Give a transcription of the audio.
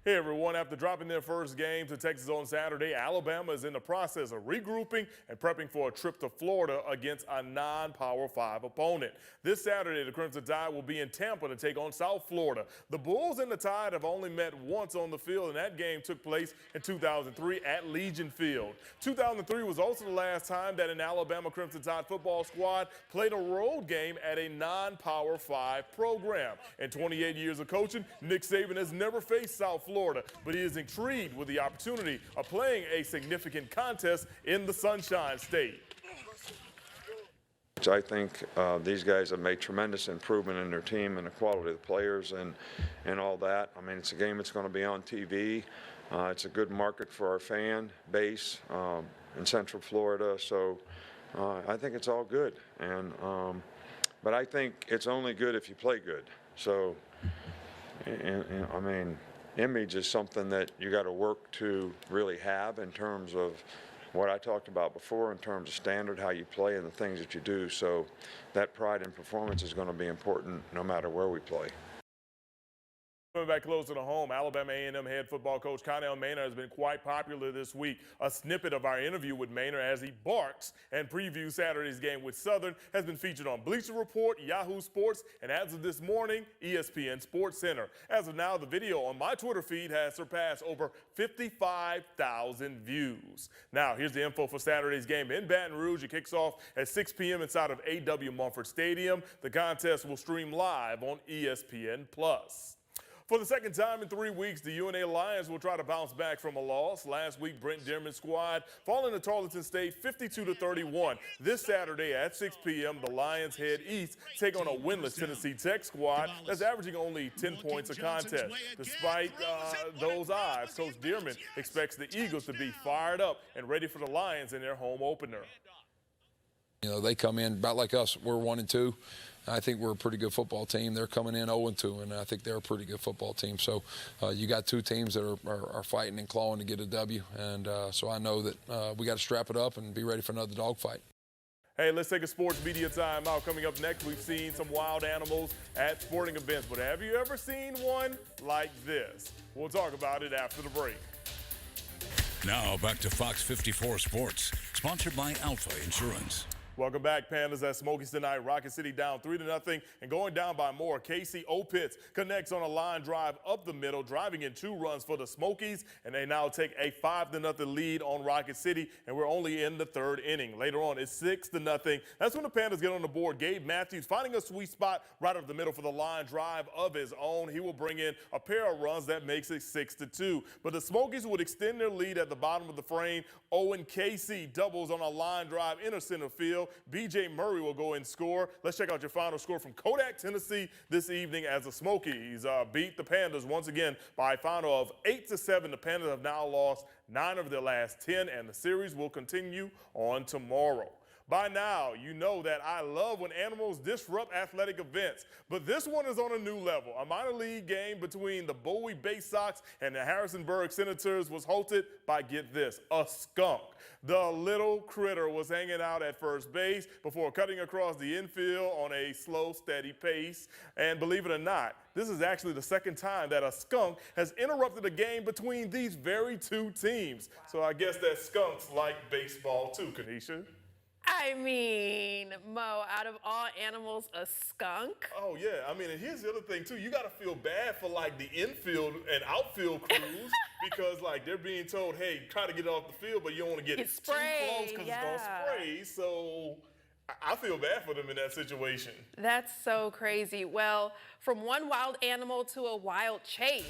Hey everyone, after dropping their first game to Texas on Saturday, Alabama is in the process of regrouping and prepping for a trip to Florida against a non-Power 5 opponent. This Saturday, the Crimson Tide will be in Tampa to take on South Florida. The Bulls and the Tide have only met once on the field, and that game took place in 2003 at Legion Field. 2003 was also the last time that an Alabama Crimson Tide football squad played a road game at a non-Power 5 program. In 28 years of coaching, Nick Saban has never faced South Florida, but he is intrigued with the opportunity of playing a significant contest in the Sunshine State. I think these guys have made tremendous improvement in their team and the quality of the players and all that. I mean, it's a game that's going to be on TV. It's a good market for our fan base in Central Florida, so I think it's all good. But I think it's only good if you play good. So, I mean, image is something that you got to work to really have in terms of what I talked about before in terms of standard, how you play and the things that you do. So that pride in performance is going to be important no matter where we play. Coming back closer to home, Alabama A&M head football coach Connell Maynor has been quite popular this week. A snippet of our interview with Maynor as he barks and previews Saturday's game with Southern has been featured on Bleacher Report, Yahoo Sports, and as of this morning, ESPN Sports Center. As of now, the video on my Twitter feed has surpassed over 55,000 views. Now, here's the info for Saturday's game in Baton Rouge. It kicks off at 6 p.m. inside of A.W. Mumford Stadium. The contest will stream live on ESPN+. For the second time in 3 weeks, the UNA Lions will try to bounce back from a loss. Last week, Brent Dearmon's squad falling to Tarleton State 52-31. This Saturday at 6 p.m., the Lions head east, take on a winless Tennessee Tech squad that's averaging only 10 points a contest. Despite those odds, Coach Dearmon expects the Eagles to be fired up and ready for the Lions in their home opener. You know, they come in about like us. We're 1-2. I think we're a pretty good football team. They're coming in 0-2, and I think they're a pretty good football team. So you got two teams that are fighting and clawing to get a W, and so I know that we got to strap it up and be ready for another dogfight. Hey, let's take a sports media timeout. Coming up next, we've seen some wild animals at sporting events, but have you ever seen one like this? We'll talk about it after the break. Now back to Fox 54 Sports, sponsored by Alpha Insurance. Welcome back, Pandas. At Smokies tonight, Rocket City down 3-0 and going down by more. Casey Opitz connects on a line drive up the middle, driving in 2 runs for the Smokies, and they now take a 5-0 lead on Rocket City, and we're only in the 3rd inning. Later on, it's 6-0. That's when the Pandas get on the board. Gabe Matthews finding a sweet spot right up the middle for the line drive of his own. He will bring in a pair of runs that makes it 6-2. But the Smokies would extend their lead at the bottom of the frame. Owen Casey doubles on a line drive in center field. B.J. Murray will go and score. Let's check out your final score from Kodak, Tennessee this evening as the Smokies beat the Pandas once again by a final of 8-7. The Pandas have now lost 9 of their last 10, and the series will continue on tomorrow. By now, you know that I love when animals disrupt athletic events, but this one is on a new level. A minor league game between the Bowie Bay Sox and the Harrisonburg Senators was halted by, get this, a skunk. The little critter was hanging out at first base before cutting across the infield on a slow, steady pace. And believe it or not, this is actually the second time that a skunk has interrupted a game between these very two teams. So I guess that skunks like baseball too, Kanisha. I mean, Mo, out of all animals, a skunk? Oh, yeah. I mean, and here's the other thing, too. You got to feel bad for, like, the infield and outfield crews because, like, they're being told, hey, try to get off the field, but you don't want to get too close because it's going to spray. So I feel bad for them in that situation. That's so crazy. Well, from one wild animal to a wild chase.